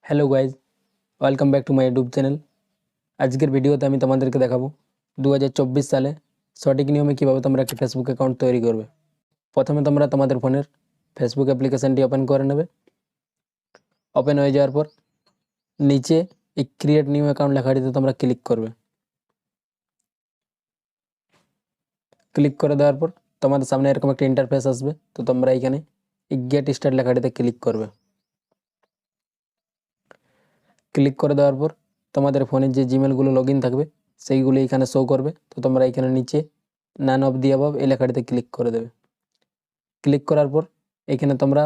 Hello guys, welcome back to my YouTube channel. আজকের ভিডিওতে আমি তোমাদেরকে দেখাবো 2024 সালে সঠিক নিয়মে কীভাবে তোমরা একটি ফেসবুক অ্যাকাউন্ট তৈরি করবে। প্রথমে তোমরা তোমাদের ফোনের ফেসবুক অ্যাপ্লিকেশানটি ওপেন করে নেবে। ওপেন হয়ে যাওয়ার পর নিচে এই ক্রিয়েট নিউ অ্যাকাউন্ট লেখাটিতে তোমরা ক্লিক করবে। ক্লিক করে দেওয়ার পর তোমাদের সামনে এরকম একটা ইন্টারফেস আসবে। তো তোমরা এখানে এই গেট স্টার্ট লেখাটিতে ক্লিক করবে। ক্লিক করে দেওয়ার পর তোমাদের ফোনের যে জিমেলগুলো লগ ইন থাকবে সেইগুলো এখানে শো করবে। তো তোমরা এখানে নিচে নান অফ দি অ্যাবভ এই লেখাটিতে ক্লিক করে দেবে। ক্লিক করার পর এখানে তোমরা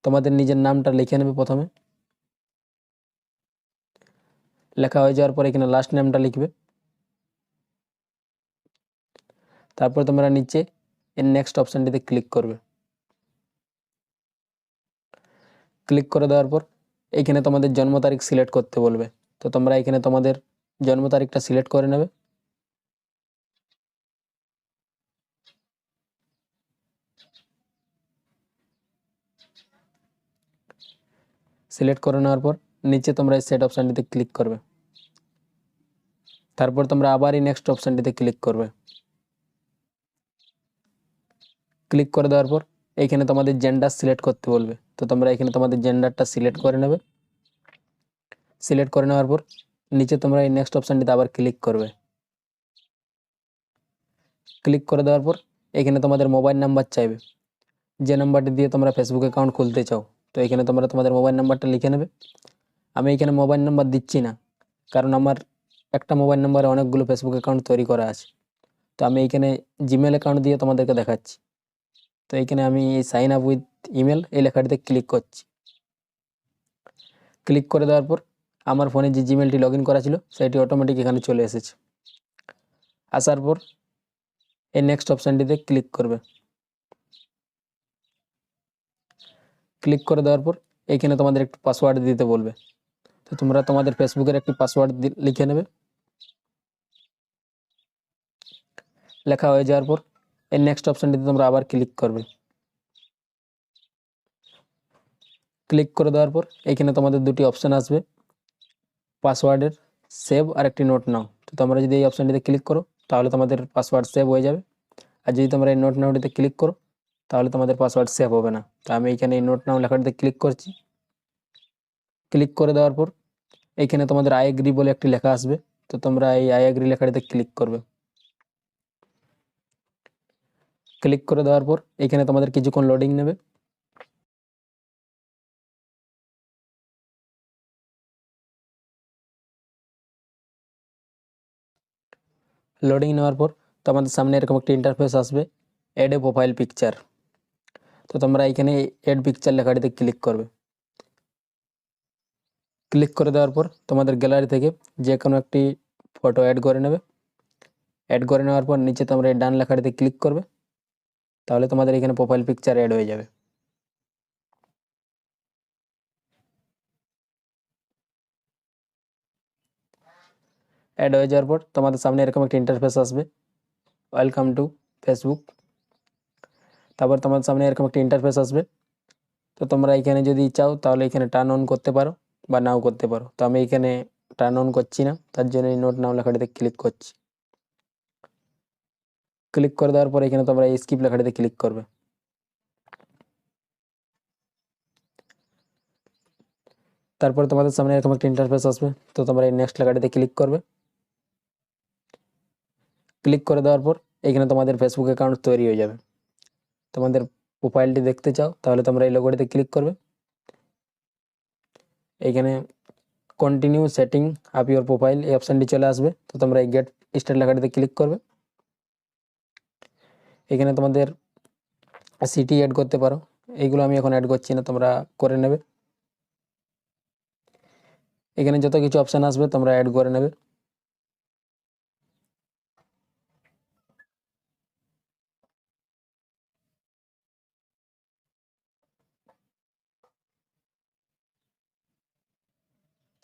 তোমাদের নিজের নামটা লিখে নেবে। প্রথমে লেখা হয়ে যাওয়ার পর এখানে লাস্ট নেমটা লিখবে। তারপর তোমরা নিচে এর নেক্সট অপশানটিতে ক্লিক করবে। ক্লিক করে দেওয়ার পর এখানে তোমাদের জন্ম তারিখ সিলেক্ট করতে বলবে। তো তোমরা এখানে তোমাদের জন্ম তারিখটা সিলেক্ট করে নেবে। সিলেক্ট করে নেওয়ার পর নিচে তোমরা এই সেট অপশানটিতে ক্লিক করবে। তারপর তোমরা আবার এই নেক্সট অপশানটিতে ক্লিক করবে। ক্লিক করে দেওয়ার পর এইখানে তোমাদের জেন্ডার সিলেক্ট করতে বলবে। তো তোমরা এখানে তোমাদের জেন্ডারটা সিলেক্ট করে নেবে। সিলেক্ট করে নেওয়ার পর নিচে তোমরা এই নেক্সট অপশানটিতে আবার ক্লিক করবে। ক্লিক করে দেওয়ার পর এখানে তোমাদের মোবাইল নাম্বার চাইবে, যে নাম্বারটি দিয়ে তোমরা ফেসবুক অ্যাকাউন্ট খুলতে চাও। তো এখানে তোমরা তোমাদের মোবাইল নাম্বারটা লিখে নেবে। আমি এখানে মোবাইল নাম্বার দিচ্ছি না, কারণ আমার একটা মোবাইল নাম্বারে অনেকগুলো ফেসবুক অ্যাকাউন্ট তৈরি করা আছে। তো আমি এইখানে জিমেল অ্যাকাউন্ট দিয়ে তোমাদেরকে দেখাচ্ছি। তো এইখানে আমি এই সাইন আপ উইথ ইমেল এই লেখাটিতে ক্লিক করছি। ক্লিক করে দেওয়ার পর আমার ফোনে যে জিমেলটি লগ ইন করা ছিল সেটি অটোমেটিক এখানে চলে এসেছে। আসার পর এই নেক্সট অপশানটিতে ক্লিক করবে। ক্লিক করে দেওয়ার পর এইখানে তোমাদের একটু পাসওয়ার্ড দিতে বলবে। তো তোমরা তোমাদের ফেসবুকের একটি পাসওয়ার্ড লিখে নেবে। লেখা হয়ে যাওয়ার পর এই নেক্সট অপশানটিতে তোমরা আবার ক্লিক করবে। ক্লিক করে দেওয়ার পর এইখানে তোমাদের দুটি অপশান আসবে, পাসওয়ার্ডের সেভ আর একটি নোট নাও। তো তোমরা যদি এই অপশানটিতে ক্লিক করো তাহলে তোমাদের পাসওয়ার্ড সেভ হয়ে যাবে। আর যদি তোমরা এই নোট নাওটিতে ক্লিক করো তাহলে তোমাদের পাসওয়ার্ড সেভ হবে না। তো আমি এইখানে এই নোট নাও লেখাটিতে ক্লিক করছি। ক্লিক করে দেওয়ার পর এইখানে তোমাদের আই এগ্রি বলে একটি লেখা আসবে। তো তোমরা এই আই এগ্রি লেখাটিতে ক্লিক করবে। ক্লিক করে দেওয়ার পর এখানে তোমাদের কিছুক্ষণ লোডিং নেবে। লোডিং নেওয়ার পর তোমাদের সামনে এরকম একটি ইন্টারফেস আসবে, অ্যাড এ প্রোফাইল পিকচার। তো তোমরা এখানে অ্যাড পিকচার লেখাটিতে ক্লিক করবে। ক্লিক করে দেওয়ার পর তোমাদের গ্যালারি থেকে যে কোনো একটি ফটো অ্যাড করে নেবে। অ্যাড করে নেওয়ার পর নিচে তোমরা এই ডান লেখাটিতে ক্লিক করবে। তাহলে তোমাদের এখানে প্রোফাইল পিকচার অ্যাড হয়ে যাবে। অ্যাড হয়ে যাওয়ার পর তোমাদের সামনে এরকম একটা ইন্টারফেস আসবে, ওয়েলকাম টু ফেসবুক। তারপর তোমাদের সামনে এরকম একটা ইন্টারফেস আসবে। তো তোমরা এখানে যদি চাও তাহলে এখানে টার্ন অন করতে পারো বা নাও করতে পারো। তো আমি এখানে টার্ন অন করছি না, তার জন্য এই নোট নাও লেখাটিতে ক্লিক করছি। ক্লিক করে দেওয়ার পর এখানে তোমরা এই স্কিপ লেখাটিতে ক্লিক করবে। তারপর তোমাদের সামনে এরকম একটা ইন্টারফেস আসবে। তো তোমরা এই নেক্সট লেখাটিতে ক্লিক করবে। ক্লিক করে দেওয়ার পর এখানে তোমাদের ফেসবুক অ্যাকাউন্ট তৈরি হয়ে যাবে। তোমাদের প্রোফাইলটি দেখতে চাও তাহলে তোমরা এই লোগোটিতে ক্লিক করবে। এইখানে continue setting up your profile এই অপশানটি চলে আসবে। তো তোমরা এই গেট স্টার্ট লেখাটিতে ক্লিক করবে। এখানে তোমাদের সিটি অ্যাড করতে পারো, এইগুলো আমি এখন অ্যাড করছি না, তোমরা করে নেবে। এখানে যত কিছু অপশান আসবে তোমরা অ্যাড করে নেবে।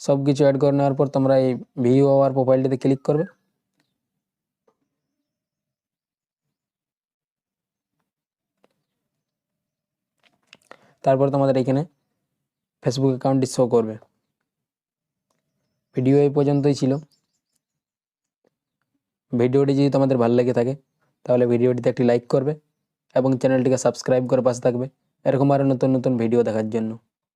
সব কিছু অ্যাড করে নেওয়ার পর তোমরা এই ভিউ আওয়ার প্রোফাইলটিতে ক্লিক করবে। তারপর তোমাদের এখানে ফেসবুক অ্যাকাউন্টটি শো করবে। ভিডিও এই পর্যন্তই ছিল। ভিডিওটি যদি তোমাদের ভালো লেগে থাকে তাহলে ভিডিওটিতে একটি লাইক করবে এবং চ্যানেলটিকে সাবস্ক্রাইব করে পাশে থাকবে এরকম আরও নতুন নতুন ভিডিও দেখার জন্য।